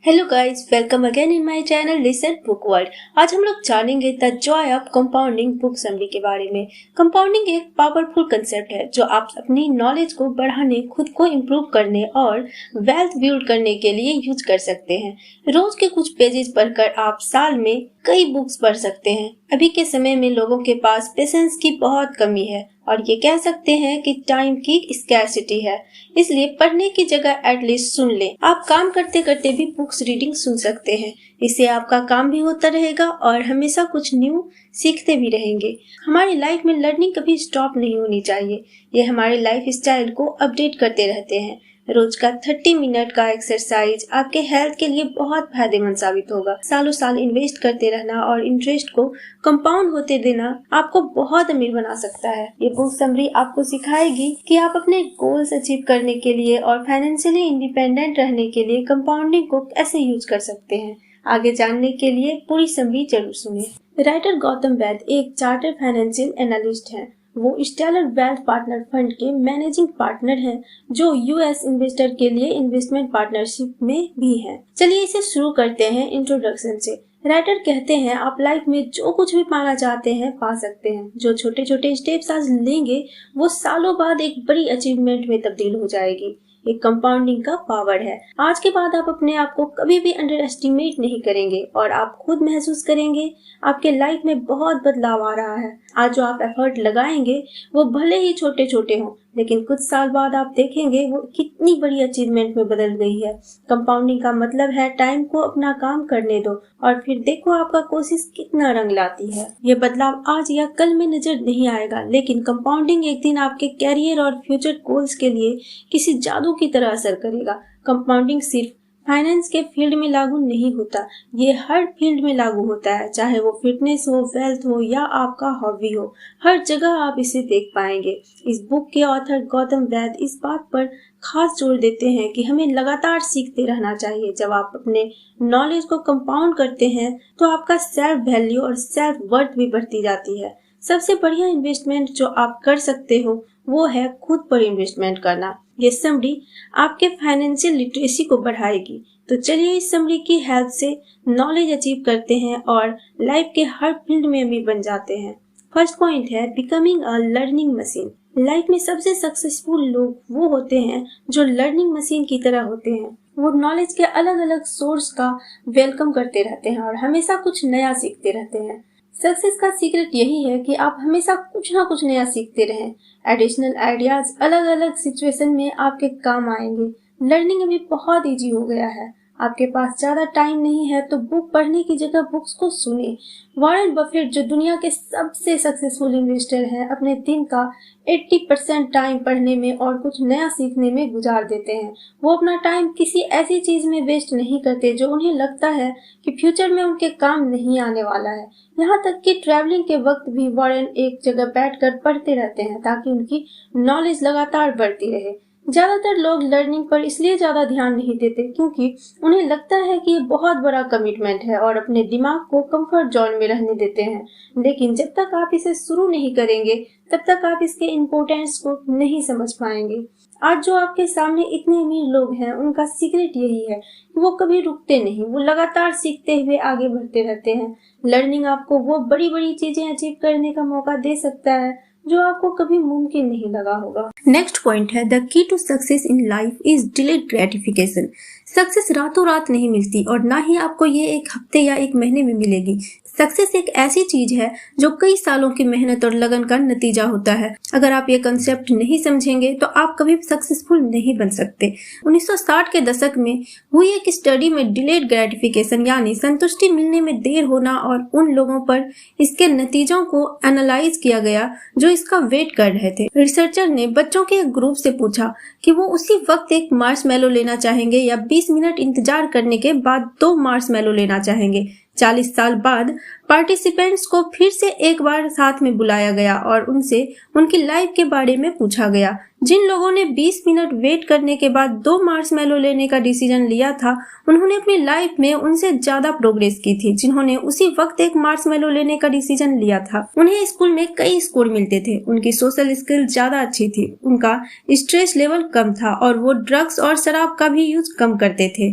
Hello guys, welcome again in my channel listen book world. आज हम लोग जानेंगे the Joy of compounding book summary के बारे में। कंपाउंडिंग एक पावरफुल कंसेप्ट है जो आप अपनी नॉलेज को बढ़ाने, खुद को इम्प्रूव करने और वेल्थ बिल्ड करने के लिए यूज कर सकते हैं। रोज के कुछ पेजेस पढ़कर आप साल में कई बुक्स पढ़ सकते हैं। अभी के समय में लोगों के पास पेशेंस की बहुत कमी है और ये कह सकते हैं कि टाइम की स्कैर्सिटी है, इसलिए पढ़ने की जगह एटलीस्ट सुन लें। आप काम करते करते भी बुक्स रीडिंग सुन सकते हैं। इससे आपका काम भी होता रहेगा और हमेशा कुछ न्यू सीखते भी रहेंगे। हमारी लाइफ में लर्निंग कभी स्टॉप नहीं होनी चाहिए। ये हमारे लाइफ स्टाइल को अपडेट करते रहते हैं। रोज का 30 मिनट का एक्सरसाइज आपके हेल्थ के लिए बहुत फायदेमंद साबित होगा। सालों साल इन्वेस्ट करते रहना और इंटरेस्ट को कंपाउंड होते देना आपको बहुत अमीर बना सकता है। ये बुक समरी आपको सिखाएगी कि आप अपने गोल्स अचीव करने के लिए और फाइनेंशियली इंडिपेंडेंट रहने के लिए कंपाउंडिंग को कैसे यूज कर सकते हैं। आगे जानने के लिए पूरी समरी जरूर सुनिए। राइटर गौतम वैद एक चार्टर्ड फाइनेंशियल एनालिस्ट हैं। वो स्टेलर वेल्थ पार्टनर फंड के मैनेजिंग पार्टनर हैं, जो यूएस इन्वेस्टर के लिए इन्वेस्टमेंट पार्टनरशिप में भी हैं। चलिए इसे शुरू करते हैं इंट्रोडक्शन से। राइटर कहते हैं, आप लाइफ में जो कुछ भी पाना चाहते हैं पा सकते हैं। जो छोटे छोटे स्टेप्स आज लेंगे वो सालों बाद एक बड़ी अचीवमेंट में तब्दील हो जाएगी। एक कंपाउंडिंग का पावर है। आज के बाद आप अपने आप को कभी भी अंडर एस्टिमेट नहीं करेंगे और आप खुद महसूस करेंगे आपके लाइफ में बहुत बदलाव आ रहा है। आज जो आप एफर्ट लगाएंगे वो भले ही छोटे छोटे हों, लेकिन कुछ साल बाद आप देखेंगे वो कितनी बड़ी अचीवमेंट में बदल गई है। कंपाउंडिंग का मतलब है टाइम को अपना काम करने दो और फिर देखो आपका कोशिश कितना रंग लाती है। ये बदलाव आज या कल में नजर नहीं आएगा, लेकिन कंपाउंडिंग एक दिन आपके कैरियर और फ्यूचर गोल्स के लिए किसी जादू की तरह असर करेगा। कंपाउंडिंग सिर्फ फाइनेंस के फील्ड में लागू नहीं होता, ये हर फील्ड में लागू होता है, चाहे वो फिटनेस हो, वेल्थ हो या आपका हॉबी हो। हर जगह आप इसे देख पाएंगे। इस बुक के ऑथर गौतम वैद इस बात पर खास जोर देते हैं कि हमें लगातार सीखते रहना चाहिए। जब आप अपने नॉलेज को कंपाउंड करते हैं तो आपका सेल्फ वैल्यू और सेल्फ वर्थ भी बढ़ती जाती है। सबसे बढ़िया इन्वेस्टमेंट जो आप कर सकते हो वो है खुद पर इन्वेस्टमेंट करना। ये समरी आपके फाइनेंशियल लिटरेसी को बढ़ाएगी। तो चलिए इस समरी की हेल्प से नॉलेज अचीव करते हैं और लाइफ के हर फील्ड में भी बन जाते हैं। फर्स्ट पॉइंट है becoming a learning machine. Life में सबसे सक्सेसफुल लोग वो होते हैं जो लर्निंग मशीन की तरह होते हैं। वो नॉलेज के अलग अलग सोर्स का वेलकम करते रहते हैं और हमेशा कुछ नया सीखते रहते हैं। सक्सेस का सीक्रेट यही है कि आप हमेशा कुछ ना कुछ नया सीखते रहें। एडिशनल आइडियाज अलग अलग सिचुएशन में आपके काम आएंगे। लर्निंग अभी बहुत इजी हो गया है। आपके पास ज्यादा टाइम नहीं है तो बुक पढ़ने की जगह बुक्स को सुने। वॉरेन बफेट जो दुनिया के सबसे सक्सेसफुल इन्वेस्टर हैं, अपने दिन का 80% टाइम पढ़ने में और कुछ नया सीखने में गुजार देते हैं। वो अपना टाइम किसी ऐसी चीज में वेस्ट नहीं करते जो उन्हें लगता है कि फ्यूचर में उनके काम नहीं आने वाला है। यहाँ तक कि ट्रैवलिंग के वक्त भी वॉरेन एक जगह बैठकर पढ़ते रहते हैं ताकि उनकी नॉलेज लगातार बढ़ती रहे। ज्यादातर लोग लर्निंग पर इसलिए ज्यादा ध्यान नहीं देते क्योंकि उन्हें लगता है कि ये बहुत बड़ा कमिटमेंट है और अपने दिमाग को कंफर्ट जोन में रहने देते हैं। लेकिन जब तक आप इसे शुरू नहीं करेंगे तब तक आप इसके इम्पोर्टेंस को नहीं समझ पाएंगे। आज जो आपके सामने इतने अमीर लोग हैं उनका सीक्रेट यही है कि वो कभी रुकते नहीं, वो लगातार सीखते हुए आगे बढ़ते रहते हैं। लर्निंग आपको वो बड़ी बड़ी चीजें अचीव करने का मौका दे सकता है जो आपको कभी मुमकिन नहीं लगा होगा। नेक्स्ट पॉइंट है the key to success in life is delayed gratification. Success रातों रात नहीं मिलती और ना ही आपको ये एक हफ्ते या एक महीने में मिलेगी। सक्सेस एक ऐसी चीज है जो कई सालों की मेहनत और लगन का नतीजा होता है। अगर आप ये कंसेप्ट नहीं समझेंगे तो आप कभी सक्सेसफुल नहीं बन सकते। 1960 के दशक में हुई एक स्टडी में डिलेड ग्रेटिफिकेशन यानी संतुष्टि मिलने में देर होना और उन लोगों पर इसके नतीजों को एनालाइज किया गया जो इसका वेट कर रहे थे। रिसर्चर ने बच्चों के एक ग्रुप से पूछा कि वो उसी वक्त एक मार्शमैलो लेना चाहेंगे या 20 मिनट इंतजार करने के बाद 2 मार्शमैलो लेना चाहेंगे। 40 साल बाद पार्टिसिपेंट्स को फिर से एक बार साथ में बुलाया गया और उनसे उनकी लाइफ के बारे में पूछा गया। जिन लोगों ने 20 मिनट वेट करने के बाद 2 मार्शमैलो लेने का डिसीजन लिया था, उन्होंने अपनी लाइफ में उनसे ज्यादा प्रोग्रेस की थी जिन्होंने उसी वक्त एक मार्शमैलो लेने का डिसीजन लिया था। उन्हें स्कूल में कई स्कोर मिलते थे, उनकी सोशल स्किल ज्यादा अच्छी थी, उनका स्ट्रेस लेवल कम था और वो ड्रग्स और शराब का भी यूज कम करते थे।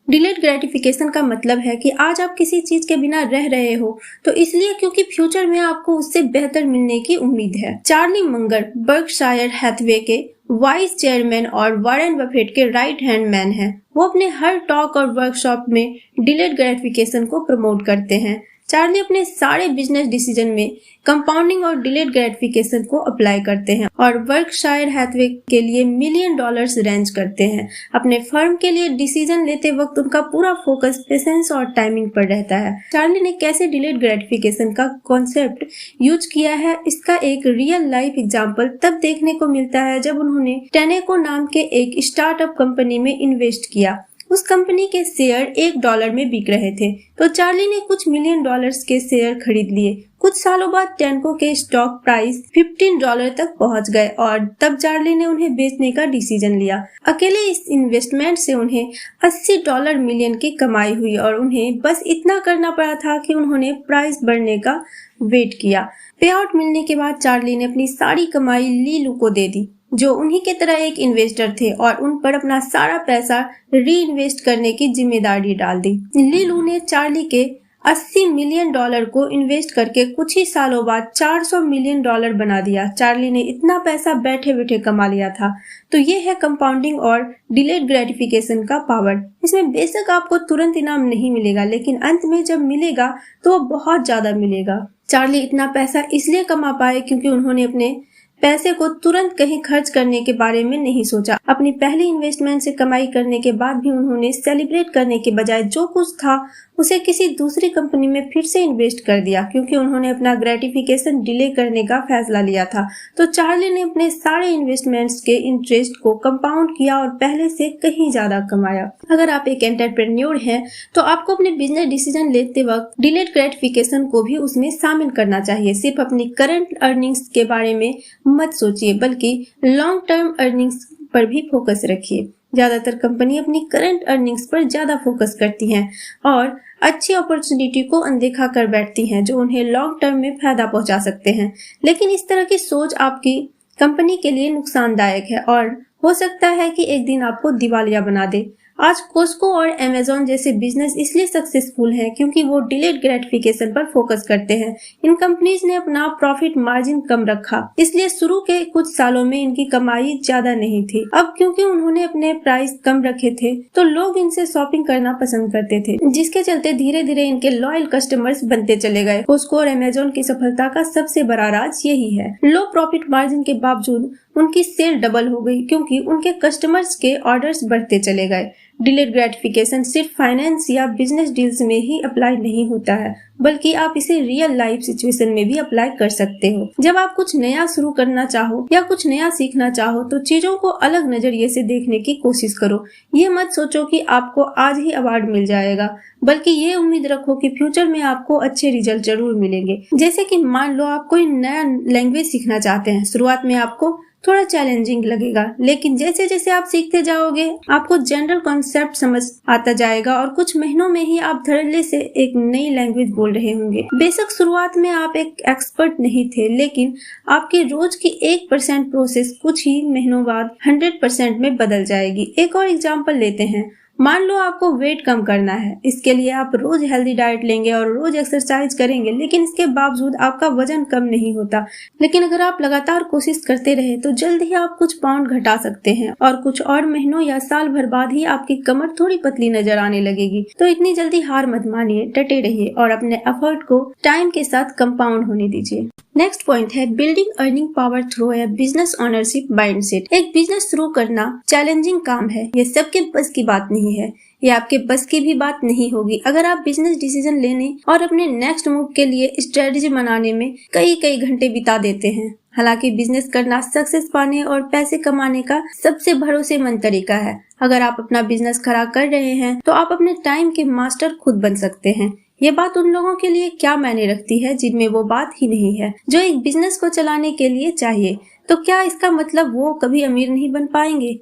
डिलेड ग्रेटिफिकेशन का मतलब है कि आज आप किसी चीज के बिना रह रहे हो तो इसलिए क्योंकि फ्यूचर में आपको उससे बेहतर मिलने की उम्मीद है। चार्ली मंगर बर्कशायर हैथवे के वाइस चेयरमैन और वॉरेन बफेट के राइट हैंड मैन हैं। वो अपने हर टॉक और वर्कशॉप में डिलेड ग्रेटिफिकेशन को प्रमोट करते हैं। चार्ली अपने सारे बिजनेस डिसीजन में कंपाउंडिंग और डिलेड ग्रेटिफिकेशन को अप्लाई करते हैं और बर्कशायर हैथवे के लिए $1 मिलियन रेंज करते हैं। अपने फर्म के लिए डिसीजन लेते वक्त उनका पूरा फोकस पेशेंस और टाइमिंग पर रहता है। चार्ली ने कैसे डिलेड ग्रेटिफिकेशन का कॉन्सेप्ट यूज किया है, इसका एक रियल लाइफ एग्जांपल तब देखने को मिलता है जब उन्होंने टेनेको नाम के एक स्टार्टअप कंपनी में इन्वेस्ट किया। उस कंपनी के शेयर $1 में बिक रहे थे तो चार्ली ने कुछ $1 मिलियन के शेयर खरीद लिए। कुछ सालों बाद टेनेको के स्टॉक प्राइस $15 तक पहुंच गए और तब चार्ली ने उन्हें बेचने का डिसीजन लिया। अकेले इस इन्वेस्टमेंट से उन्हें $80 मिलियन की कमाई हुई और उन्हें बस इतना करना पड़ा था कि उन्होंने प्राइस बढ़ने का वेट किया। पे आउट मिलने के बाद चार्ली ने अपनी सारी कमाई ली लू को दे दी, जो उन्हीं के तरह एक इन्वेस्टर थे, और उन पर अपना सारा पैसा री इन्वेस्ट करने की जिम्मेदारी डाल दी। लीलू ने चार्ली के $80 मिलियन को इन्वेस्ट करके कुछ ही सालों बाद $400 मिलियन बना दिया। चार्ली ने इतना पैसा बैठे बैठे कमा लिया था। तो ये है कंपाउंडिंग और डिलेड ग्रेटिफिकेशन का पावर। इसमें बेशक आपको तुरंत इनाम नहीं मिलेगा, लेकिन अंत में जब मिलेगा तो वो बहुत ज्यादा मिलेगा। चार्ली इतना पैसा इसलिए कमा पाए क्योंकि उन्होंने अपने पैसे को तुरंत कहीं खर्च करने के बारे में नहीं सोचा। अपनी पहली इन्वेस्टमेंट से कमाई करने के बाद भी उन्होंने सेलिब्रेट करने के बजाय जो कुछ था उसे किसी दूसरी कंपनी में फिर से इन्वेस्ट कर दिया, क्योंकि उन्होंने अपना ग्रेटिफिकेशन डिले करने का फैसला लिया था। तो चार्ली ने अपने सारे इन्वेस्टमेंट्स के इंटरेस्ट को कंपाउंड किया और पहले से कहीं ज्यादा कमाया। अगर आप एक एंटरप्रेन्योर हैं तो आपको अपने बिजनेस डिसीजन लेते वक्त डिलेड ग्रेटिफिकेशन को भी उसमें शामिल करना चाहिए। सिर्फ अपनी करंट अर्निंग्स के बारे में मत सोचिए, बल्कि लॉन्ग टर्म अर्निंग्स पर भी फोकस रखिए। ज्यादातर कंपनी अपनी करंट अर्निंग्स पर ज्यादा फोकस करती हैं और अच्छी अपॉर्चुनिटी को अनदेखा कर बैठती हैं जो उन्हें लॉन्ग टर्म में फायदा पहुंचा सकते हैं। लेकिन इस तरह की सोच आपकी कंपनी के लिए नुकसानदायक है और हो सकता है कि एक दिन आपको दिवालिया बना दे। आज कोस्को और अमेज़न जैसे बिजनेस इसलिए सक्सेसफुल हैं क्योंकि वो डिलेड ग्रेटिफिकेशन पर फोकस करते हैं। इन कंपनीज ने अपना प्रॉफिट मार्जिन कम रखा, इसलिए शुरू के कुछ सालों में इनकी कमाई ज्यादा नहीं थी। अब क्योंकि उन्होंने अपने प्राइस कम रखे थे तो लोग इनसे शॉपिंग करना पसंद करते थे, जिसके चलते धीरे धीरे इनके लॉयल कस्टमर्स बनते चले गए। कोस्को और अमेज़न की सफलता का सबसे बड़ा राज यही है। लो प्रॉफिट मार्जिन के बावजूद उनकी सेल डबल हो गई क्योंकि उनके कस्टमर्स के ऑर्डर्स बढ़ते चले गए। डिलेड ग्रेटिफिकेशन सिर्फ फाइनेंस या बिजनेस डील्स में ही अप्लाई नहीं होता है, बल्कि आप इसे रियल लाइफ सिचुएशन में भी अप्लाई कर सकते हो। जब आप कुछ नया शुरू करना चाहो या कुछ नया सीखना चाहो तो चीजों को अलग नजरिए से देखने की कोशिश करो। ये मत सोचो कि आपको आज ही अवार्ड मिल जाएगा, बल्कि ये उम्मीद रखो कि फ्यूचर में आपको अच्छे रिजल्ट जरूर मिलेंगे। जैसे कि मान लो आप कोई नया लैंग्वेज सीखना चाहते हैं। शुरुआत में आपको थोड़ा चैलेंजिंग लगेगा, लेकिन जैसे जैसे आप सीखते जाओगे आपको जनरल कॉन्सेप्ट समझ आता जाएगा और कुछ महीनों में ही आप धड़ल्ले से एक नई लैंग्वेज बोल रहे होंगे। बेशक शुरुआत में आप एक एक्सपर्ट नहीं थे, लेकिन आपकी रोज की 1% प्रोसेस कुछ ही महीनों बाद 100% में बदल जाएगी। एक और एग्जाम्पल लेते हैं। मान लो आपको वेट कम करना है, इसके लिए आप रोज हेल्दी डाइट लेंगे और रोज एक्सरसाइज करेंगे, लेकिन इसके बावजूद आपका वजन कम नहीं होता। लेकिन अगर आप लगातार कोशिश करते रहे तो जल्द ही आप कुछ पाउंड घटा सकते हैं और कुछ और महीनों या साल भर बाद ही आपकी कमर थोड़ी पतली नजर आने लगेगी। तो इतनी जल्दी हार मत मानिए, डटे रहिए और अपने एफर्ट को टाइम के साथ कंपाउंड होने दीजिए। नेक्स्ट पॉइंट है building earning power through a business ownership mindset. एक बिजनेस शुरू करना चैलेंजिंग काम है, ये सबके बस की बात नहीं है, ये आपके बस की भी बात नहीं होगी अगर आप बिजनेस डिसीजन लेने और अपने नेक्स्ट मूव के लिए स्ट्रेटेजी बनाने में कई घंटे बिता देते हैं। हालांकि बिजनेस करना सक्सेस पाने और पैसे कमाने का सबसे भरोसेमंद तरीका है। अगर आप अपना बिजनेस खड़ा कर रहे हैं तो आप अपने टाइम के मास्टर खुद बन सकते हैं। ये बात उन लोगों के लिए क्या मायने रखती है जिनमें वो बात ही नहीं है जो एक बिजनेस को चलाने के लिए चाहिए। तो क्या इसका मतलब वो कभी अमीर नहीं बन पाएंगे?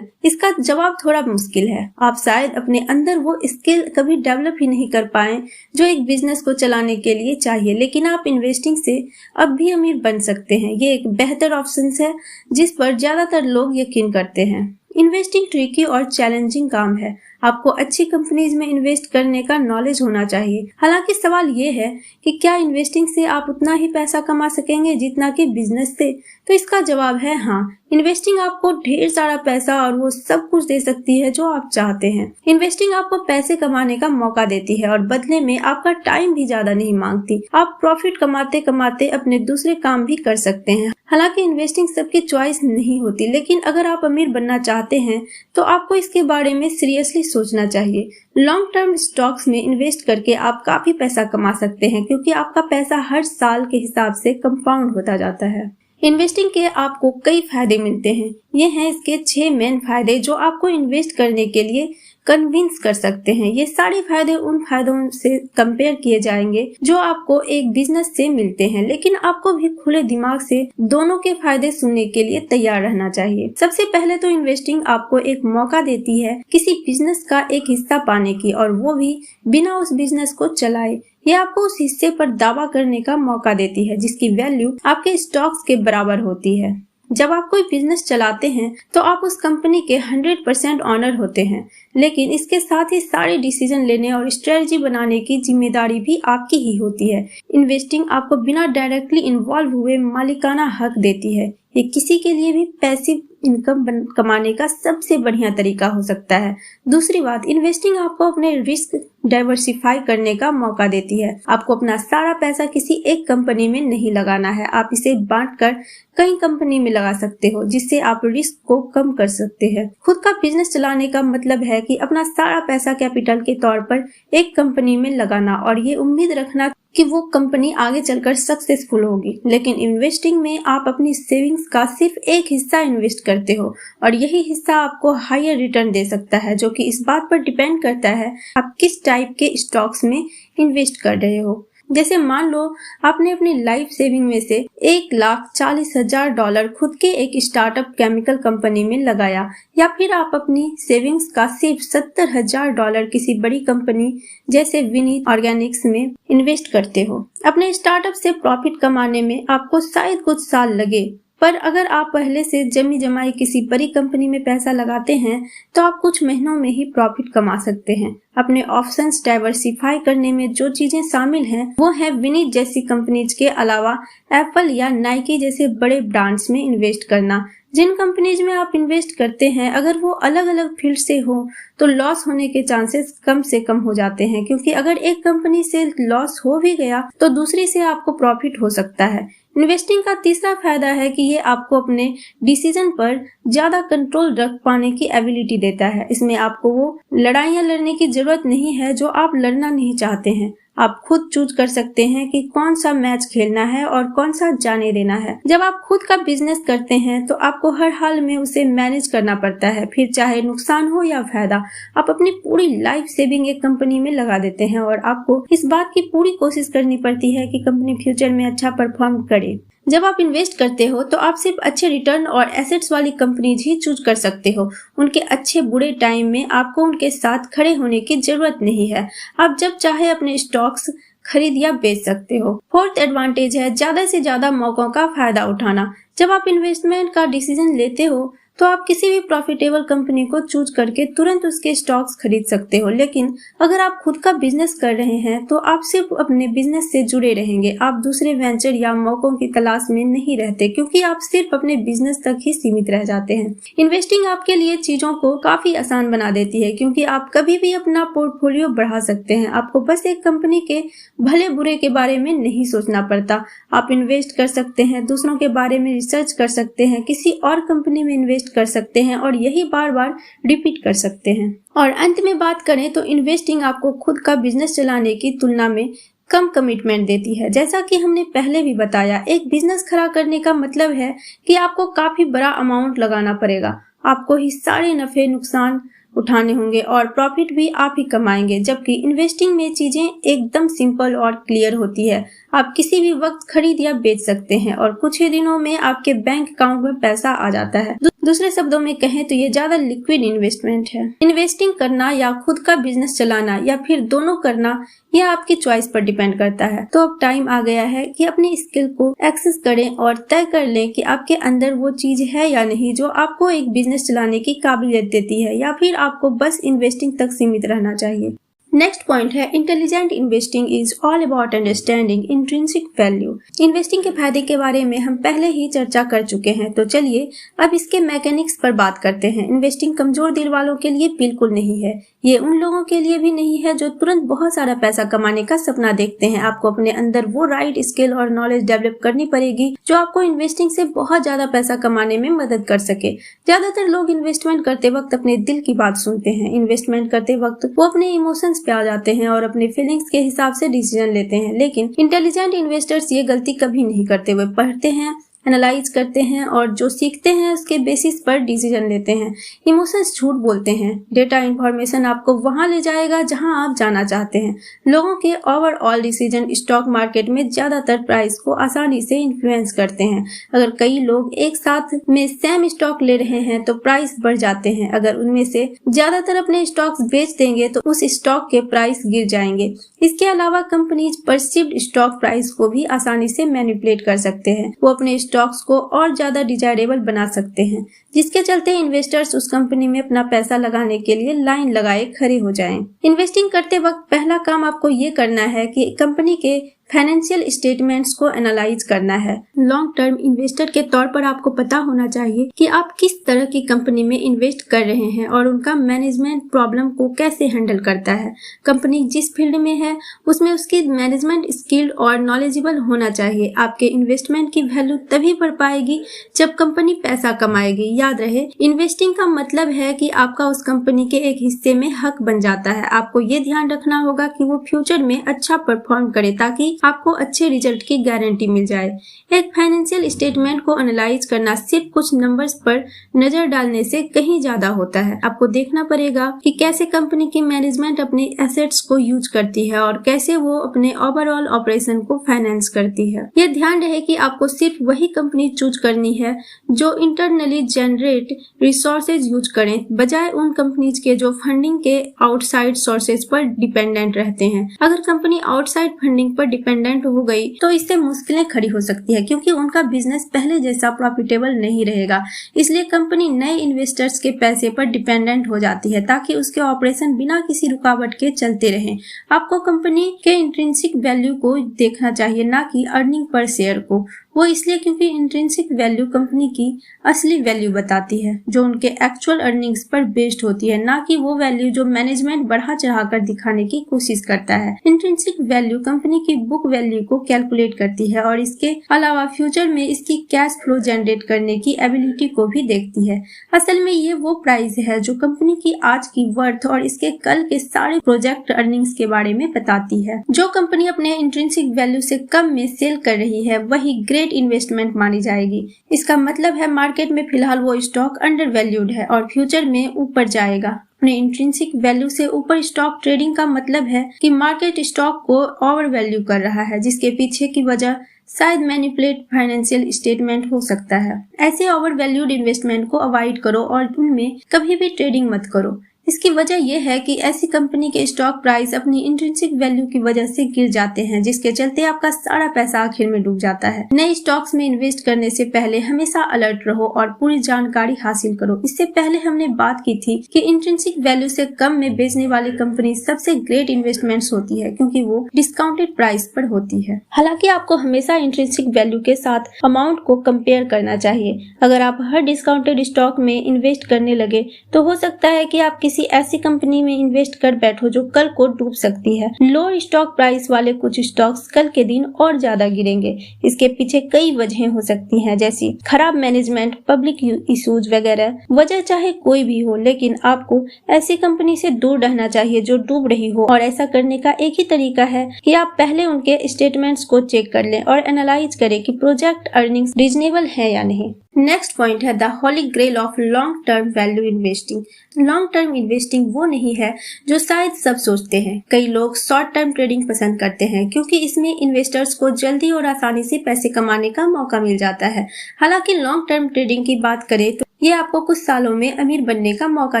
इसका जवाब थोड़ा मुश्किल है। आप शायद अपने अंदर वो स्किल कभी डेवलप ही नहीं कर पाए जो एक बिजनेस को चलाने के लिए चाहिए, लेकिन आप इन्वेस्टिंग से अब भी अमीर बन सकते हैं। ये एक बेहतर ऑप्शन है जिस पर ज्यादातर लोग यकीन करते हैं। इन्वेस्टिंग ट्रिकी और चैलेंजिंग काम है। आपको अच्छी कंपनीज में इन्वेस्ट करने का नॉलेज होना चाहिए। हालांकि सवाल ये है कि क्या इन्वेस्टिंग से आप उतना ही पैसा कमा सकेंगे जितना कि बिजनेस से? तो इसका जवाब है हाँ। इन्वेस्टिंग आपको ढेर सारा पैसा और वो सब कुछ दे सकती है जो आप चाहते हैं। इन्वेस्टिंग आपको पैसे कमाने का मौका देती है और बदले में आपका टाइम भी ज्यादा नहीं मांगती। आप प्रॉफिट कमाते कमाते अपने दूसरे काम भी कर सकते हैं। हालांकि इन्वेस्टिंग सबकी चॉइस नहीं होती, लेकिन अगर आप अमीर बनना चाहते हैं तो आपको इसके बारे में सीरियसली सोचना चाहिए। लॉन्ग टर्म स्टॉक्स में इन्वेस्ट करके आप काफी पैसा कमा सकते हैं, क्योंकि आपका पैसा हर साल के हिसाब से कंपाउंड होता जाता है। इन्वेस्टिंग के आपको कई फायदे मिलते हैं। ये हैं इसके 6 मेन फायदे जो आपको इन्वेस्ट करने के लिए कन्विंस कर सकते हैं। ये सारे फायदे उन फायदों से कंपेयर किए जाएंगे जो आपको एक बिजनेस से मिलते हैं, लेकिन आपको भी खुले दिमाग से दोनों के फायदे सुनने के लिए तैयार रहना चाहिए। सबसे पहले तो इन्वेस्टिंग आपको एक मौका देती है किसी बिजनेस का एक हिस्सा पाने की, और वो भी बिना उस बिजनेस को चलाए। ये आपको उस हिस्से पर दावा करने का मौका देती है जिसकी वैल्यू आपके स्टॉक्स के बराबर होती है। जब आप कोई बिजनेस चलाते हैं तो आप उस कंपनी के 100% ऑनर होते हैं, लेकिन इसके साथ ही सारे डिसीजन लेने और स्ट्रेटजी बनाने की जिम्मेदारी भी आपकी ही होती है। इन्वेस्टिंग आपको बिना डायरेक्टली इन्वॉल्व हुए मालिकाना हक देती है। ये किसी के लिए भी पैसिव इनकम कमाने का सबसे बढ़िया तरीका हो सकता है। दूसरी बात, इन्वेस्टिंग आपको अपने रिस्क डाइवर्सिफाई करने का मौका देती है। आपको अपना सारा पैसा किसी एक कंपनी में नहीं लगाना है। आप इसे बांटकर कई कंपनी में लगा सकते हो, जिससे आप रिस्क को कम कर सकते हैं। खुद का बिजनेस चलाने का मतलब है कि अपना सारा पैसा कैपिटल के तौर पर एक कंपनी में लगाना और ये उम्मीद रखना कि वो कंपनी आगे चलकर सक्सेसफुल होगी। लेकिन इन्वेस्टिंग में आप अपनी सेविंग्स का सिर्फ एक हिस्सा इन्वेस्ट करते हो, और यही हिस्सा आपको हायर रिटर्न दे सकता है, जो कि इस बात पर डिपेंड करता है आप किस टाइप के स्टॉक्स में इन्वेस्ट कर रहे हो। जैसे मान लो आपने अपनी लाइफ सेविंग में से $1,40,000 खुद के एक स्टार्टअप केमिकल कंपनी में लगाया, या फिर आप अपनी सेविंग्स का सिर्फ $70,000 किसी बड़ी कंपनी जैसे विनीत ऑर्गेनिक्स में इन्वेस्ट करते हो। अपने स्टार्टअप से प्रॉफिट कमाने में आपको शायद कुछ साल लगे, पर अगर आप पहले से जमी जमाई किसी बड़ी कंपनी में पैसा लगाते हैं तो आप कुछ महीनों में ही प्रॉफिट कमा सकते हैं। अपने ऑप्शंस डाइवर्सिफाई करने में जो चीजें शामिल हैं वो है विनीत जैसी कंपनीज के अलावा एप्पल या नाइकी जैसे बड़े ब्रांड्स में इन्वेस्ट करना। जिन कंपनीज में आप इन्वेस्ट करते हैं अगर वो अलग अलग फील्ड से हो तो लॉस होने के चांसेस कम से कम हो जाते हैं, क्योंकि अगर एक कंपनी से लॉस हो भी गया तो दूसरी से आपको प्रॉफिट हो सकता है। इन्वेस्टिंग का तीसरा फायदा है कि ये आपको अपने डिसीजन पर ज्यादा कंट्रोल रख पाने की एबिलिटी देता है। इसमें आपको वो लड़ाइयाँ लड़ने की जरूरत नहीं है जो आप लड़ना नहीं चाहते हैं। आप खुद चूज कर सकते हैं कि कौन सा मैच खेलना है और कौन सा जाने देना है। जब आप खुद का बिजनेस करते हैं तो आपको हर हाल में उसे मैनेज करना पड़ता है, फिर चाहे नुकसान हो या फायदा। आप अपनी पूरी लाइफ सेविंग एक कंपनी में लगा देते हैं और आपको इस बात की पूरी कोशिश करनी पड़ती है कि कंपनी फ्यूचर में अच्छा परफॉर्म करे। जब आप इन्वेस्ट करते हो तो आप सिर्फ अच्छे रिटर्न और एसेट्स वाली कंपनीज ही चूज कर सकते हो। उनके अच्छे बुरे टाइम में आपको उनके साथ खड़े होने की जरूरत नहीं है। आप जब चाहे अपने स्टॉक्स खरीद या बेच सकते हो। फोर्थ एडवांटेज है ज्यादा से ज्यादा मौकों का फायदा उठाना। जब आप इन्वेस्टमेंट का डिसीजन लेते हो तो आप किसी भी प्रॉफिटेबल कंपनी को चूज करके तुरंत उसके स्टॉक्स खरीद सकते हो, लेकिन अगर आप खुद का बिजनेस कर रहे हैं तो आप सिर्फ अपने बिजनेस से जुड़े रहेंगे। आप दूसरे वेंचर या मौकों की तलाश में नहीं रहते, क्योंकि आप सिर्फ अपने बिजनेस तक ही सीमित रह जाते हैं। इन्वेस्टिंग आपके लिए चीजों को काफी आसान बना देती है, क्योंकि आप कभी भी अपना पोर्टफोलियो बढ़ा सकते हैं। आपको बस एक कंपनी के भले बुरे के बारे में नहीं सोचना पड़ता। आप इन्वेस्ट कर सकते हैं, दूसरों के बारे में रिसर्च कर सकते हैं, किसी और कंपनी में इन्वेस्ट कर सकते हैं और यही बार बार रिपीट कर सकते हैं। और अंत में बात करें तो इन्वेस्टिंग आपको खुद का बिजनेस चलाने की तुलना में कम कमिटमेंट देती है। जैसा कि हमने पहले भी बताया, एक बिजनेस खड़ा करने का मतलब है कि आपको काफी बड़ा अमाउंट लगाना पड़ेगा। आपको ही सारे नफे नुकसान उठाने होंगे और प्रॉफिट भी आप ही कमाएंगे, जबकि इन्वेस्टिंग में चीजें एकदम सिंपल और क्लियर होती है। आप किसी भी वक्त खरीद या बेच सकते हैं और कुछ ही दिनों में आपके बैंक अकाउंट में पैसा आ जाता है। दूसरे शब्दों में कहें तो ये ज्यादा लिक्विड इन्वेस्टमेंट है। इन्वेस्टिंग करना या खुद का बिजनेस चलाना या फिर दोनों करना, यह आपकी चॉइस पर डिपेंड करता है। तो अब टाइम आ गया है कि अपनी स्किल को एक्सेस करें और तय कर लें कि आपके अंदर वो चीज है या नहीं जो आपको एक बिजनेस चलाने की काबिलियत देती है, या फिर आपको बस इन्वेस्टिंग तक सीमित रहना चाहिए। नेक्स्ट पॉइंट है intelligent investing is all about understanding intrinsic value. Investing के फायदे के बारे में हम पहले ही चर्चा कर चुके हैं, तो चलिए अब इसके मैकेनिक्स पर बात करते हैं। इन्वेस्टिंग कमजोर दिल वालों के लिए बिल्कुल नहीं है। ये उन लोगों के लिए भी नहीं है जो तुरंत बहुत सारा पैसा कमाने का सपना देखते हैं। आपको अपने अंदर वो राइट स्किल और नॉलेज डेवलप करनी पड़ेगी जो आपको इन्वेस्टिंग से बहुत ज्यादा पैसा कमाने में मदद कर सके। ज्यादातर लोग इन्वेस्टमेंट करते वक्त अपने दिल की बात सुनते हैं। इन्वेस्टमेंट करते वक्त वो अपने इमोशंस पे आ जाते हैं और अपने फीलिंग्स के हिसाब से डिसीजन लेते हैं, लेकिन इंटेलिजेंट इन्वेस्टर्स ये गलती कभी नहीं करते। वे पढ़ते हैं, एनालाइज करते हैं और जो सीखते हैं उसके बेसिस पर डिसीजन लेते हैं। इमोशंस झूठ बोलते हैं। डेटा इंफॉर्मेशन आपको वहां ले जाएगा जहां आप जाना चाहते हैं। लोगों के ओवरऑल डिसीजन स्टॉक मार्केट में ज्यादातर प्राइस को आसानी से इन्फ्लुएंस करते हैं। अगर कई लोग एक साथ में सेम स्टॉक ले रहे हैं तो प्राइस बढ़ जाते हैं। अगर उनमें से ज्यादातर अपने स्टॉक्स बेच देंगे तो उस स्टॉक के प्राइस गिर जाएंगे। इसके अलावा कंपनीज परसीव्ड स्टॉक प्राइस को भी आसानी से मैनिपुलेट कर सकते हैं। वो अपने स्टॉक्स को और ज्यादा डिजायरेबल बना सकते हैं, जिसके चलते इन्वेस्टर्स उस कंपनी में अपना पैसा लगाने के लिए लाइन लगाए खड़े हो जाएं। इन्वेस्टिंग करते वक्त पहला काम आपको ये करना है कि कंपनी के फाइनेंशियल स्टेटमेंट्स को एनालाइज करना है। लॉन्ग टर्म इन्वेस्टर के तौर पर आपको पता होना चाहिए कि आप किस तरह की कंपनी में इन्वेस्ट कर रहे हैं और उनका मैनेजमेंट प्रॉब्लम को कैसे हैंडल करता है। कंपनी जिस फील्ड में है उसमें उसकी मैनेजमेंट स्किल्ड और नॉलेजेबल होना चाहिए। आपके इन्वेस्टमेंट की वैल्यू तभी बढ़ पाएगी जब कंपनी पैसा कमाएगी। याद रहे, इन्वेस्टिंग का मतलब है कि आपका उस कंपनी के एक हिस्से में हक बन जाता है। आपको ये ध्यान रखना होगा कि वो फ्यूचर में अच्छा परफॉर्म करे ताकि आपको अच्छे रिजल्ट की गारंटी मिल जाए। एक फाइनेंशियल स्टेटमेंट को एनालाइज करना सिर्फ कुछ नंबर्स पर नजर डालने से कहीं ज्यादा होता है। आपको देखना पड़ेगा कि कैसे कंपनी की मैनेजमेंट अपने एसेट्स को यूज करती है और कैसे वो अपने ओवरऑल ऑपरेशन को फाइनेंस करती है। यह ध्यान रहे कि आपको सिर्फ वही कंपनी चूज करनी है जो इंटरनली जनरेट रिसोर्सेज यूज करें, बजाय उन कंपनीज के जो फंडिंग के आउटसाइड सोर्सेज पर डिपेंडेंट रहते हैं। अगर कंपनी आउटसाइड फंडिंग पर डिपेंडेंट हो गई तो इससे मुश्किलें खड़ी हो सकती है, क्योंकि उनका बिजनेस पहले जैसा प्रॉफिटेबल नहीं रहेगा। इसलिए कंपनी नए इन्वेस्टर्स के पैसे पर डिपेंडेंट हो जाती है ताकि उसके ऑपरेशन बिना किसी रुकावट के चलते रहें। आपको कंपनी के इंट्रिंसिक वैल्यू को देखना चाहिए, ना कि अर्निंग पर शेयर को। वो इसलिए क्योंकि इंट्रिंसिक वैल्यू कंपनी की असली वैल्यू बताती है जो उनके एक्चुअल अर्निंग्स पर बेस्ड होती है, ना कि वो वैल्यू जो मैनेजमेंट बढ़ा चढ़ाकर दिखाने की कोशिश करता है। इंट्रिंसिक वैल्यू कंपनी की बुक वैल्यू को कैलकुलेट करती है और इसके अलावा फ्यूचर में इसकी कैश फ्लो जनरेट करने की एबिलिटी को भी देखती है। असल में ये वो प्राइस है जो कंपनी की आज की वर्थ और इसके कल के सारे प्रोजेक्ट अर्निंग्स के बारे में बताती है। जो कंपनी अपने इंट्रिंसिक वैल्यू से कम में सेल कर रही है वही ग्रेट इन्वेस्टमेंट मानी जाएगी। इसका मतलब है मार्केट में फिलहाल वो स्टॉक अंडर वैल्यूड है और फ्यूचर में ऊपर जाएगा। अपने इंट्रिंसिक वैल्यू से ऊपर स्टॉक ट्रेडिंग का मतलब है कि मार्केट स्टॉक को ओवर वैल्यू कर रहा है, जिसके पीछे की वजह शायद मैनिपुलेट फाइनेंशियल स्टेटमेंट हो सकता है। ऐसे ओवर वैल्यूड इन्वेस्टमेंट को अवॉइड करो और उनमें कभी भी ट्रेडिंग मत करो। इसकी वजह यह है कि ऐसी कंपनी के स्टॉक प्राइस अपनी इंट्रिंसिक वैल्यू की वजह से गिर जाते हैं, जिसके चलते आपका सारा पैसा आखिर में डूब जाता है। नए स्टॉक्स में इन्वेस्ट करने से पहले हमेशा अलर्ट रहो और पूरी जानकारी हासिल करो। इससे पहले हमने बात की थी कि इंट्रिंसिक वैल्यू से कम में बेचने वाली कंपनी सबसे ग्रेट इन्वेस्टमेंट्स होती है, क्योंकि वो डिस्काउंटेड प्राइस पर होती है। हालांकि आपको हमेशा इंट्रिंसिक वैल्यू के साथ अमाउंट को कंपेयर करना चाहिए। अगर आप हर डिस्काउंटेड स्टॉक में इन्वेस्ट करने लगे तो हो सकता है कि आप किसी ऐसी कंपनी में इन्वेस्ट कर बैठो जो कल को डूब सकती है। लो स्टॉक प्राइस वाले कुछ स्टॉक्स कल के दिन और ज्यादा गिरेंगे। इसके पीछे कई वजहें हो सकती हैं, जैसी खराब मैनेजमेंट, पब्लिक इश्यूज वगैरह। वजह चाहे कोई भी हो, लेकिन आपको ऐसी कंपनी से दूर रहना चाहिए जो डूब रही हो, और ऐसा करने का एक ही तरीका है कि आप पहले उनके स्टेटमेंट्स को चेक कर लें और एनालाइज करें कि प्रोजेक्ट अर्निंग्स रीजनेबल है या नहीं। नेक्स्ट पॉइंट है the holy grail of long term value investing. Long term investing वो नहीं है जो शायद सब सोचते हैं। कई लोग शॉर्ट टर्म ट्रेडिंग पसंद करते हैं क्योंकि इसमें इन्वेस्टर्स को जल्दी और आसानी से पैसे कमाने का मौका मिल जाता है। हालांकि लॉन्ग टर्म ट्रेडिंग की बात करें तो ये आपको कुछ सालों में अमीर बनने का मौका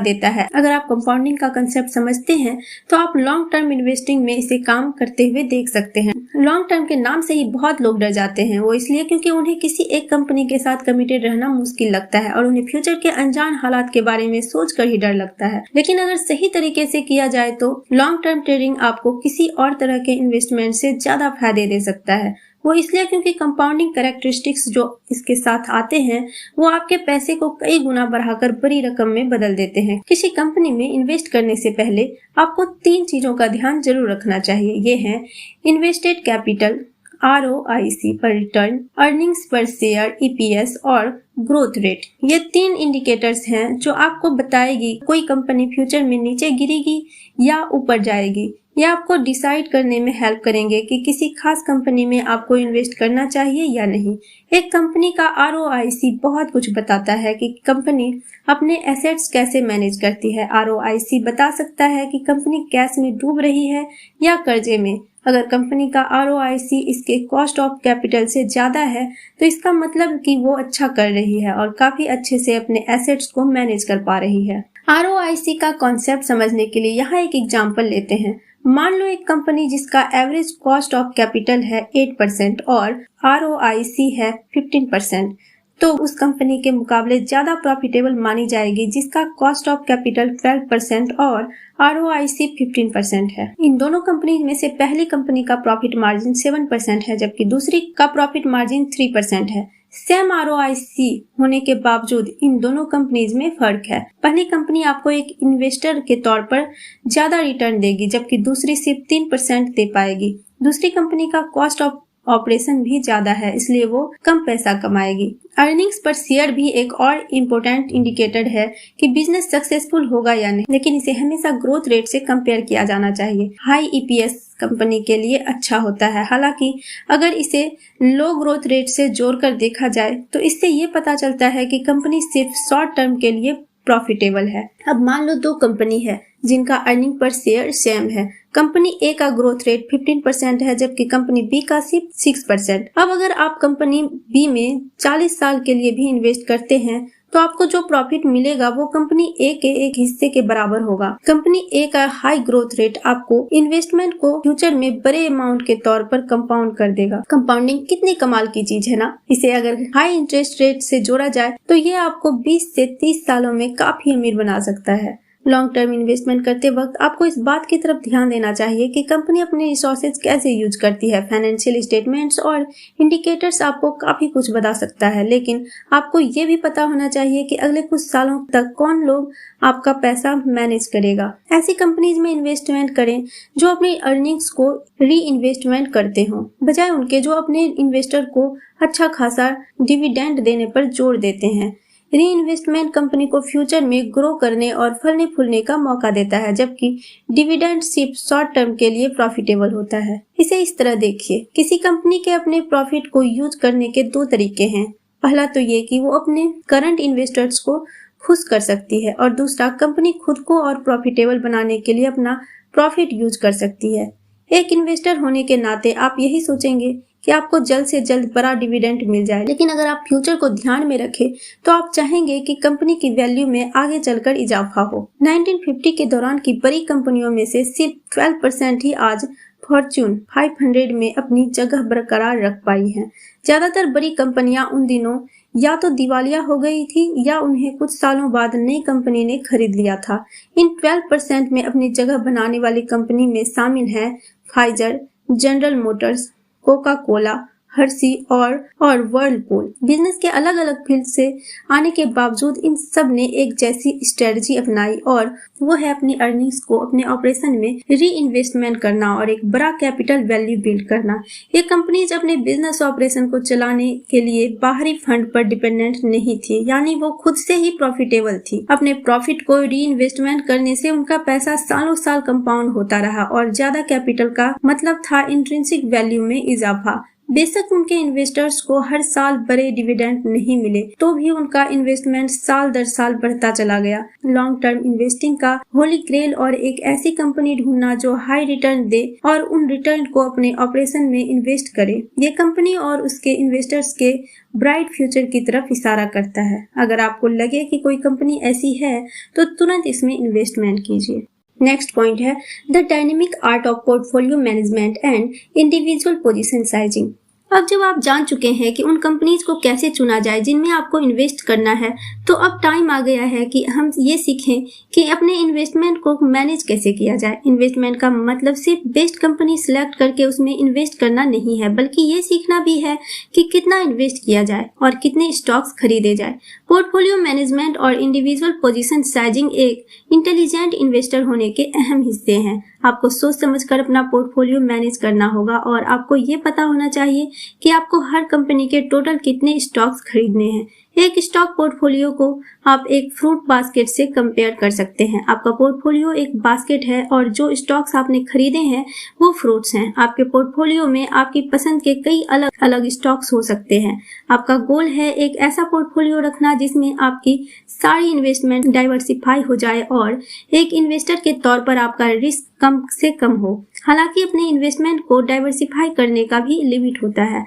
देता है। अगर आप कंपाउंडिंग का कंसेप्ट समझते हैं तो आप लॉन्ग टर्म इन्वेस्टिंग में इसे काम करते हुए देख सकते हैं। लॉन्ग टर्म के नाम से ही बहुत लोग डर जाते हैं। वो इसलिए क्योंकि उन्हें किसी एक कंपनी के साथ कमिटेड रहना मुश्किल लगता है और उन्हें फ्यूचर के अनजान हालात के बारे में सोचकर ही डर लगता है। लेकिन अगर सही तरीके से किया जाए तो लॉन्ग टर्म ट्रेडिंग आपको किसी और तरह के इन्वेस्टमेंट से ज्यादा फायदे दे सकता है। वो इसलिए क्योंकि कंपाउंडिंग कैरेक्टरिस्टिक्स जो इसके साथ आते हैं वो आपके पैसे को कई गुना बढ़ाकर बड़ी रकम में बदल देते हैं। किसी कंपनी में इन्वेस्ट करने से पहले आपको 3 चीजों का ध्यान जरूर रखना चाहिए। ये है इन्वेस्टेड कैपिटल, ROIC पर रिटर्न, अर्निंग्स पर शेयर EPS और ग्रोथ रेट। ये 3 इंडिकेटर्स हैं जो आपको बताएगी कोई कंपनी फ्यूचर में नीचे गिरेगी या ऊपर जाएगी। ये आपको डिसाइड करने में हेल्प करेंगे कि किसी खास कंपनी में आपको इन्वेस्ट करना चाहिए या नहीं। एक कंपनी का ROIC बहुत कुछ बताता है कि कंपनी अपने एसेट्स कैसे मैनेज करती है। ROIC बता सकता है कि कंपनी कैश में डूब रही है या कर्जे में। अगर कंपनी का ROIC इसके कॉस्ट ऑफ कैपिटल से ज्यादा है तो इसका मतलब कि वो अच्छा कर रही है और काफी अच्छे से अपने एसेट्स को मैनेज कर पा रही है। ROIC का कॉन्सेप्ट समझने के लिए यहाँ एक एग्जांपल लेते हैं। मान लो एक कंपनी जिसका एवरेज कॉस्ट ऑफ कैपिटल है 8% और ROIC है 15%, तो उस कंपनी के मुकाबले ज्यादा प्रॉफिटेबल मानी जाएगी जिसका कॉस्ट ऑफ कैपिटल 12% और ROIC 15% है। इन दोनों कंपनी में से पहली कंपनी का प्रॉफिट मार्जिन 7% है जबकि दूसरी का प्रॉफिट मार्जिन 3% है। सेम ROIC होने के बावजूद इन दोनों कंपनीज में फर्क है। पहली कंपनी आपको एक इन्वेस्टर के तौर पर ज्यादा रिटर्न देगी जबकि दूसरी सिर्फ 3% दे पाएगी। दूसरी कंपनी का कॉस्ट ऑफ ऑपरेशन भी ज्यादा है इसलिए वो कम पैसा कमाएगी। अर्निंग्स पर शेयर भी एक और इम्पोर्टेंट इंडिकेटर है कि बिजनेस सक्सेसफुल होगा या नहीं, लेकिन इसे हमेशा ग्रोथ रेट से कंपेयर किया जाना चाहिए। हाई EPS कंपनी के लिए अच्छा होता है, हालांकि अगर इसे लो ग्रोथ रेट से जोड़कर देखा जाए तो इससे ये पता चलता है कि कंपनी सिर्फ शॉर्ट टर्म के लिए प्रॉफिटेबल है। अब मान लो 2 कंपनी है जिनका अर्निंग पर शेयर सेम है। कंपनी A का ग्रोथ रेट 15% है जबकि कंपनी B का सिर्फ 6%। अब अगर आप कंपनी B में 40 साल के लिए भी इन्वेस्ट करते हैं तो आपको जो प्रॉफिट मिलेगा वो कंपनी A के एक हिस्से के बराबर होगा। कंपनी A का हाई ग्रोथ रेट आपको इन्वेस्टमेंट को फ्यूचर में बड़े अमाउंट के तौर पर कंपाउंड कर देगा। कंपाउंडिंग कितनी कमाल की चीज है ना। इसे अगर हाई इंटरेस्ट रेट से जोड़ा जाए तो ये आपको 20 से 30 सालों में काफी अमीर बना सकता है। लॉन्ग टर्म इन्वेस्टमेंट करते वक्त आपको इस बात की तरफ ध्यान देना चाहिए कि कंपनी अपने रिसोर्सेज कैसे यूज करती है। फाइनेंशियल स्टेटमेंट्स और इंडिकेटर्स आपको काफी कुछ बता सकता है, लेकिन आपको ये भी पता होना चाहिए कि अगले कुछ सालों तक कौन लोग आपका पैसा मैनेज करेगा। ऐसी कंपनीज में इन्वेस्टमेंट करें जो अपनी अर्निंग्स को री इन्वेस्टमेंट करते हों, बजाय उनके जो अपने इन्वेस्टर को अच्छा खासा डिविडेंड देने पर जोर देते हैं। री इन्वेस्टमेंट कंपनी को फ्यूचर में ग्रो करने और फलने फूलने का मौका देता है जबकि डिविडेंड सिर्फ शॉर्ट टर्म के लिए प्रॉफिटेबल होता है। इसे इस तरह देखिए, किसी कंपनी के अपने प्रॉफिट को यूज करने के 2 तरीके हैं। पहला तो ये कि वो अपने करंट इन्वेस्टर्स को खुश कर सकती है और दूसरा कंपनी खुद को और प्रॉफिटेबल बनाने के लिए अपना प्रॉफिट यूज कर सकती है। एक इन्वेस्टर होने के नाते आप यही सोचेंगे कि आपको जल्द से जल्द बड़ा डिविडेंड मिल जाए, लेकिन अगर आप फ्यूचर को ध्यान में रखें तो आप चाहेंगे कि कंपनी की वैल्यू में आगे चलकर इजाफा हो। 1950 के दौरान की बड़ी कंपनियों में से सिर्फ 12% ही आज फॉर्च्यून 500 में अपनी जगह बरकरार रख पाई हैं। ज्यादातर बड़ी कंपनियां उन दिनों या तो दिवालिया हो गई थी या उन्हें कुछ सालों बाद नई कंपनी ने खरीद लिया था। इन 12% में अपनी जगह बनाने वाली कंपनी में शामिल है Pfizer, general Motors, Coca Cola, Hershey और वर्लपूल। बिजनेस के अलग अलग फील्ड से आने के बावजूद इन सब ने एक जैसी स्ट्रेटजी अपनाई और वो है अपनी अर्निंग्स को अपने ऑपरेशन में री इन्वेस्टमेंट करना और एक बड़ा कैपिटल वैल्यू बिल्ड करना। ये कंपनीज अपने बिजनेस ऑपरेशन को चलाने के लिए बाहरी फंड पर डिपेंडेंट नहीं थी, यानी वो खुद से ही प्रॉफिटेबल थी। अपने प्रॉफिट को री इन्वेस्टमेंट करने से उनका पैसा सालों साल कंपाउंड होता रहा और ज्यादा कैपिटल का मतलब था इंट्रिंसिक वैल्यू में इजाफा। बेशक उनके इन्वेस्टर्स को हर साल बड़े डिविडेंड नहीं मिले, तो भी उनका इन्वेस्टमेंट साल दर साल बढ़ता चला गया। लॉन्ग टर्म इन्वेस्टिंग का होली ग्रेल और एक ऐसी कंपनी ढूंढना जो हाई रिटर्न दे और उन रिटर्न को अपने ऑपरेशन में इन्वेस्ट करे, ये कंपनी और उसके इन्वेस्टर्स के ब्राइट फ्यूचर की तरफ इशारा करता है। अगर आपको लगे कि कोई कंपनी ऐसी है तो तुरंत इसमें इन्वेस्टमेंट कीजिए। नेक्स्ट पॉइंट है the dynamic art of portfolio management and individual position sizing. अब जब आप जान चुके हैं कि उन कंपनीज को कैसे चुना जाए जिनमें आपको इन्वेस्ट करना है, तो अब टाइम आ गया है कि हम ये सीखें कि अपने इन्वेस्टमेंट को मैनेज कैसे किया जाए। इन्वेस्टमेंट का मतलब सिर्फ बेस्ट कंपनी सिलेक्ट करके उसमें इन्वेस्ट करना नहीं है, बल्कि ये सीखना भी है कि कितना इन्वेस्ट किया जाए और कितने स्टॉक्स खरीदे जाए। पोर्टफोलियो मैनेजमेंट और इंडिविजुअल पोजीशन साइजिंग एक इंटेलिजेंट इन्वेस्टर होने के अहम हिस्से हैं। आपको सोच समझकर अपना पोर्टफोलियो मैनेज करना होगा और आपको ये पता होना चाहिए कि आपको हर कंपनी के टोटल कितने स्टॉक्स खरीदने हैं। एक स्टॉक पोर्टफोलियो को आप एक फ्रूट बास्केट से कंपेयर कर सकते हैं। आपका पोर्टफोलियो एक बास्केट है और जो स्टॉक्स आपने खरीदे हैं वो फ्रूट्स हैं। आपके पोर्टफोलियो में आपकी पसंद के कई अलग अलग स्टॉक्स हो सकते हैं। आपका गोल है एक ऐसा पोर्टफोलियो रखना जिसमें आपकी सारी इन्वेस्टमेंट डाइवर्सिफाई हो जाए और एक इन्वेस्टर के तौर पर आपका रिस्क कम से कम हो। हालांकि अपने इन्वेस्टमेंट को डाइवर्सिफाई करने का भी लिमिट होता है।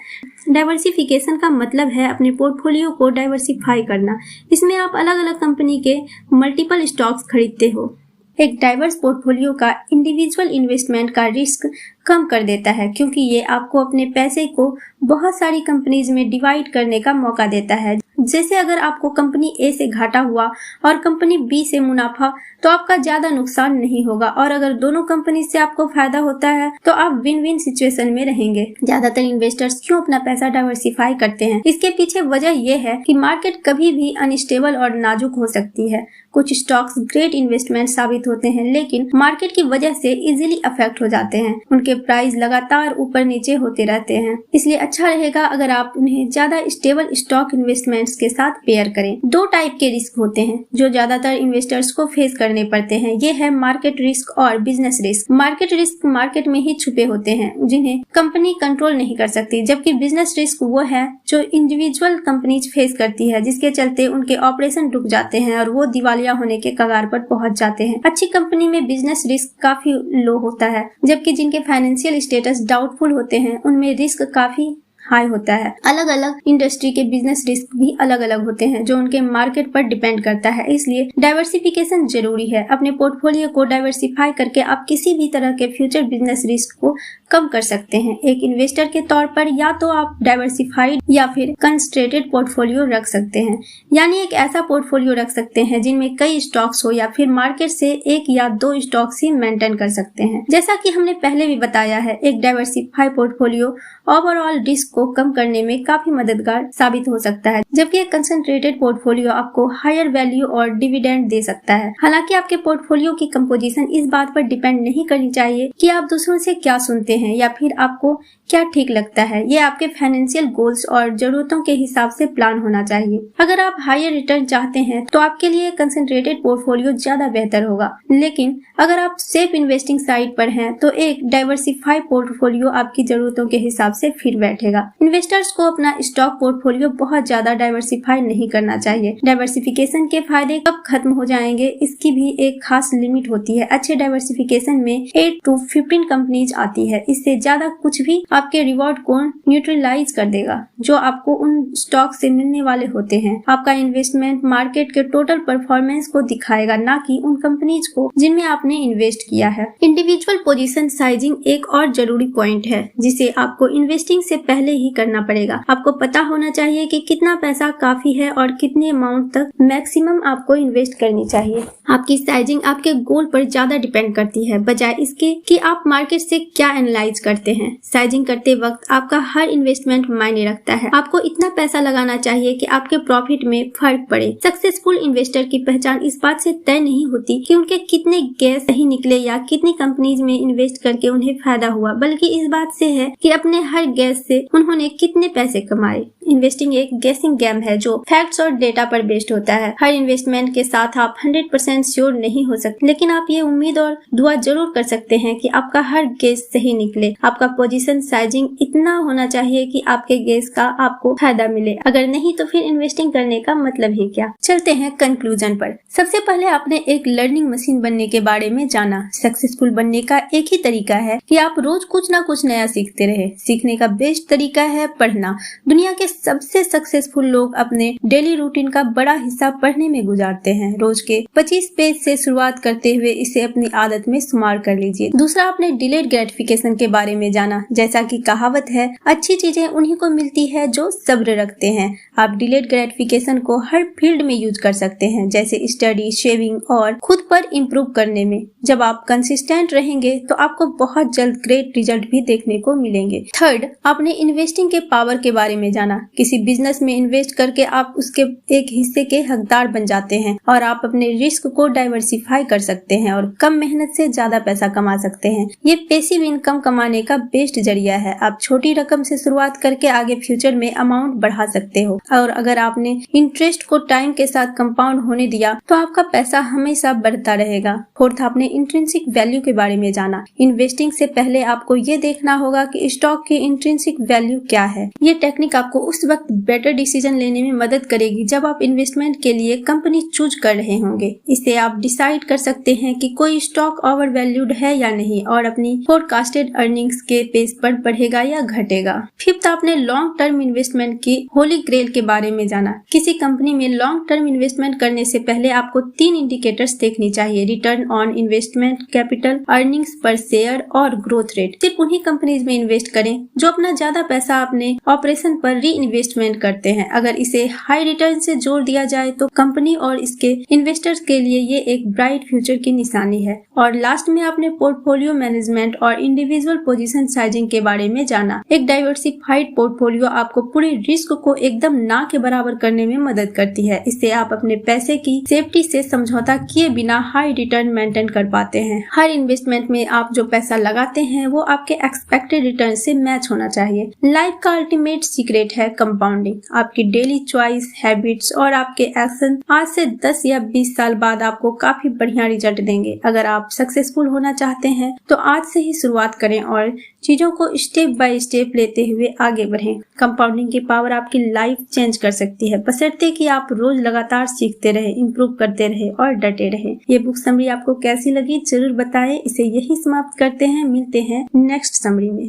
डाइवर्सिफिकेशन का मतलब है अपने पोर्टफोलियो को डाइवर्सिफाई करना। इसमें आप अलग अलग कंपनी के मल्टीपल स्टॉक्स खरीदते हो। एक डाइवर्स पोर्टफोलियो का इंडिविजुअल इन्वेस्टमेंट का रिस्क कम कर देता है, क्योंकि ये आपको अपने पैसे को बहुत सारी कंपनीज में डिवाइड करने का मौका देता है। जैसे अगर आपको कंपनी ए से घाटा हुआ और कंपनी बी से मुनाफा, तो आपका ज्यादा नुकसान नहीं होगा, और अगर दोनों कंपनी से आपको फायदा होता है तो आप विन विन सिचुएशन में रहेंगे। ज्यादातर इन्वेस्टर्स क्यों अपना पैसा डाइवर्सिफाई करते हैं? इसके पीछे वजह यह है कि मार्केट कभी भी अनस्टेबल और नाजुक हो सकती है। कुछ स्टॉक्स ग्रेट इन्वेस्टमेंट साबित होते हैं, लेकिन मार्केट की वजह से इजीली अफेक्ट हो जाते हैं। उनके प्राइस लगातार ऊपर नीचे होते रहते हैं, इसलिए अच्छा रहेगा अगर आप उन्हें ज्यादा स्टेबल स्टॉक इन्वेस्टमेंट्स के साथ पेयर करें। दो टाइप के रिस्क होते हैं जो ज्यादातर इन्वेस्टर्स को फेस करने पड़ते हैं। ये है मार्केट रिस्क और business risk. Market risk market में ही छुपे होते हैं, जिन्हें कंपनी कंट्रोल नहीं कर सकती, जबकि बिजनेस रिस्क वो है जो इंडिविजुअल कंपनीज फेस करती है, जिसके चलते उनके ऑपरेशन रुक जाते हैं और वो दिवालिया होने के कगार पर पहुंच जाते हैं। अच्छी कंपनी में बिजनेस रिस्क काफी लो होता है, जबकि जिनके फाइनेंशियल स्टेटस डाउटफुल होते हैं उनमें रिस्क काफी हाई होता है। अलग अलग इंडस्ट्री के बिजनेस रिस्क भी अलग अलग होते हैं, जो उनके मार्केट पर डिपेंड करता है। इसलिए डाइवर्सिफिकेशन जरूरी है। अपने पोर्टफोलियो को डाइवर्सिफाई करके आप किसी भी तरह के फ्यूचर बिजनेस रिस्क को कम कर सकते हैं। एक इन्वेस्टर के तौर पर या तो आप डाइवर्सिफाइड या फिर कंसंट्रेटेड पोर्टफोलियो रख सकते हैं, यानी एक ऐसा पोर्टफोलियो रख सकते हैं जिनमें कई स्टॉक्स हो, या फिर मार्केट से एक या दो स्टॉक्स ही मेंटेन कर सकते हैं। जैसा कि हमने पहले भी बताया है, एक डाइवर्सिफाइड पोर्टफोलियो ओवरऑल रिस्क को कम करने में काफी मददगार साबित हो सकता है, जबकि एक कंसंट्रेटेड पोर्टफोलियो आपको हायर वैल्यू और डिविडेंड दे सकता है। हालांकि आपके पोर्टफोलियो की कंपोजिशन इस बात पर डिपेंड नहीं करनी चाहिए कि आप दूसरों से क्या सुनते हैं या फिर आपको क्या ठीक लगता है। ये आपके फाइनेंशियल गोल्स और जरूरतों के हिसाब से प्लान होना चाहिए। अगर आप हायर रिटर्न चाहते हैं तो आपके लिए कंसंट्रेटेड पोर्टफोलियो ज्यादा बेहतर होगा, लेकिन अगर आप सेफ इन्वेस्टिंग साइड पर हैं तो एक डाइवर्सिफाइड पोर्टफोलियो आपकी जरूरतों के हिसाब से फिट बैठेगा। इन्वेस्टर्स को अपना स्टॉक पोर्टफोलियो बहुत ज्यादा डाइवर्सिफाई नहीं करना चाहिए। डाइवर्सिफिकेशन के फायदे कब खत्म हो जाएंगे, इसकी भी एक खास लिमिट होती है। अच्छे डाइवर्सिफिकेशन में 8 to 15 कंपनीज आती है। इससे ज्यादा कुछ भी आपके रिवॉर्ड को न्यूट्रलाइज कर देगा जो आपको उन स्टॉक से मिलने वाले होते हैं। आपका इन्वेस्टमेंट मार्केट के टोटल परफॉर्मेंस को दिखाएगा, ना कि उन कंपनीज को जिनमें आपने इन्वेस्ट किया है। इंडिविजुअल पोजीशन साइजिंग एक और जरूरी पॉइंट है जिसे आपको इन्वेस्टिंग से पहले ही करना पड़ेगा। आपको पता होना चाहिए कि कितना पैसा काफी है और कितने अमाउंट तक मैक्सिमम आपको इन्वेस्ट करनी चाहिए। आपकी साइजिंग आपके गोल पर ज्यादा डिपेंड करती है, बजाय इसके कि आप मार्केट से क्या एनालाइज करते हैं। साइजिंग करते वक्त आपका हर इन्वेस्टमेंट मायने रखता है। आपको इतना पैसा लगाना चाहिए कि आपके प्रॉफिट में फर्क पड़े। सक्सेसफुल इन्वेस्टर की पहचान इस बात से तय नहीं होती कि उनके कितने गैस सही निकले या कितनी कंपनीज में इन्वेस्ट करके उन्हें फायदा हुआ, बल्कि इस बात से है कि अपने हर गैस से उन्होंने कितने पैसे कमाए। इन्वेस्टिंग एक गेसिंग गेम है जो फैक्ट्स और डेटा पर बेस्ड होता है। हर इन्वेस्टमेंट के साथ आप 100% श्योर नहीं हो सकते, लेकिन आप ये उम्मीद और दुआ जरूर कर सकते हैं कि आपका हर गेस सही निकले। आपका पोजीशन साइजिंग इतना होना चाहिए कि आपके गेस का आपको फायदा मिले, अगर नहीं तो फिर इन्वेस्टिंग करने का मतलब ही क्या। चलते हैं कंक्लूजन पर। सबसे पहले आपने एक लर्निंग मशीन बनने के बारे में जाना। सक्सेसफुल बनने का एक ही तरीका है कि आप रोज कुछ ना कुछ नया सीखते रहे। सीखने का बेस्ट तरीका है पढ़ना। दुनिया के सबसे सक्सेसफुल लोग अपने डेली रूटीन का बड़ा हिस्सा पढ़ने में गुजारते हैं। रोज के 25 पेज से शुरुआत करते हुए इसे अपनी आदत में शुमार कर लीजिए। दूसरा, आपने डिलेड ग्रेटिफिकेशन के बारे में जाना। जैसा कि कहावत है, अच्छी चीजें उन्हीं को मिलती है जो सब्र रखते हैं। आप डिलेड ग्रेटिफिकेशन को हर फील्ड में यूज कर सकते हैं, जैसे स्टडी, शेविंग और खुद पर इम्प्रूव करने में। जब आप कंसिस्टेंट रहेंगे तो आपको बहुत जल्द ग्रेट रिजल्ट भी देखने को मिलेंगे। थर्ड, आपने इन्वेस्टिंग के पावर के बारे में जाना। किसी बिजनेस में इन्वेस्ट करके आप उसके एक हिस्से के हकदार बन जाते हैं और आप अपने रिस्क को डाइवर्सिफाई कर सकते हैं और कम मेहनत से ज्यादा पैसा कमा सकते हैं। ये पैसिव इनकम कमाने का बेस्ट जरिया है। आप छोटी रकम से शुरुआत करके आगे फ्यूचर में अमाउंट बढ़ा सकते हो, और अगर आपने इंटरेस्ट को टाइम के साथ कंपाउंड होने दिया तो आपका पैसा हमेशा बढ़ता रहेगा। फोर्थ, आपने इंट्रिंसिक वैल्यू के बारे में जाना। इन्वेस्टिंग से पहले आपको ये देखना होगा कि स्टॉक की इंट्रिंसिक वैल्यू क्या है। ये टेक्निक आपको उस वक्त बेटर डिसीजन लेने में मदद करेगी जब आप इन्वेस्टमेंट के लिए कंपनी चूज कर रहे होंगे। इससे आप डिसाइड कर सकते हैं कि कोई स्टॉक ओवर वैल्यूड है या नहीं और अपनी फोरकास्टेड अर्निंग्स के पेस पर बढ़ेगा या घटेगा। फिफ्थ, आपने लॉन्ग टर्म इन्वेस्टमेंट की होली ग्रेल के बारे में जाना। किसी कंपनी में लॉन्ग टर्म इन्वेस्टमेंट करने से पहले आपको 3 इंडिकेटर्स देखनी चाहिए: return on investment, capital, earnings पर शेयर और ग्रोथ रेट। सिर्फ उन्हीं कंपनीज में इन्वेस्ट करें जो अपना ज्यादा पैसा अपने ऑपरेशन पर री इन्वेस्टमेंट करते हैं। अगर इसे हाई रिटर्न से जोड़ दिया जाए तो कंपनी और इसके इन्वेस्टर्स के लिए ये एक ब्राइट फ्यूचर की निशानी है। और लास्ट में आपने पोर्टफोलियो मैनेजमेंट और इंडिविजुअल पोजीशन साइजिंग के बारे में जाना। एक डाइवर्सिफाइड पोर्टफोलियो आपको पूरे रिस्क को एकदम ना के बराबर करने में मदद करती है। इससे आप अपने पैसे की सेफ्टी से समझौता किए बिना हाई रिटर्न मेंटेन कर पाते हैं। हर इन्वेस्टमेंट में आप जो पैसा लगाते हैं वो आपके एक्सपेक्टेड रिटर्न से मैच होना चाहिए। लाइफ का अल्टीमेट सीक्रेट है कंपाउंडिंग। आपकी डेली चॉइस, हैबिट्स और आपके एक्शन आज से 10 या 20 साल बाद आपको काफी बढ़िया रिजल्ट देंगे। अगर आप सक्सेसफुल होना चाहते हैं तो आज से ही शुरुआत करें और चीजों को स्टेप बाय स्टेप लेते हुए आगे बढ़ें। कंपाउंडिंग की पावर आपकी लाइफ चेंज कर सकती है, बशर्ते कि आप रोज लगातार सीखते रहे, इम्प्रूव करते रहे और डटे रहे। ये बुक समरी आपको कैसी लगी जरूर बताएं। इसे यही समाप्त करते हैं, मिलते हैं नेक्स्ट समरी में।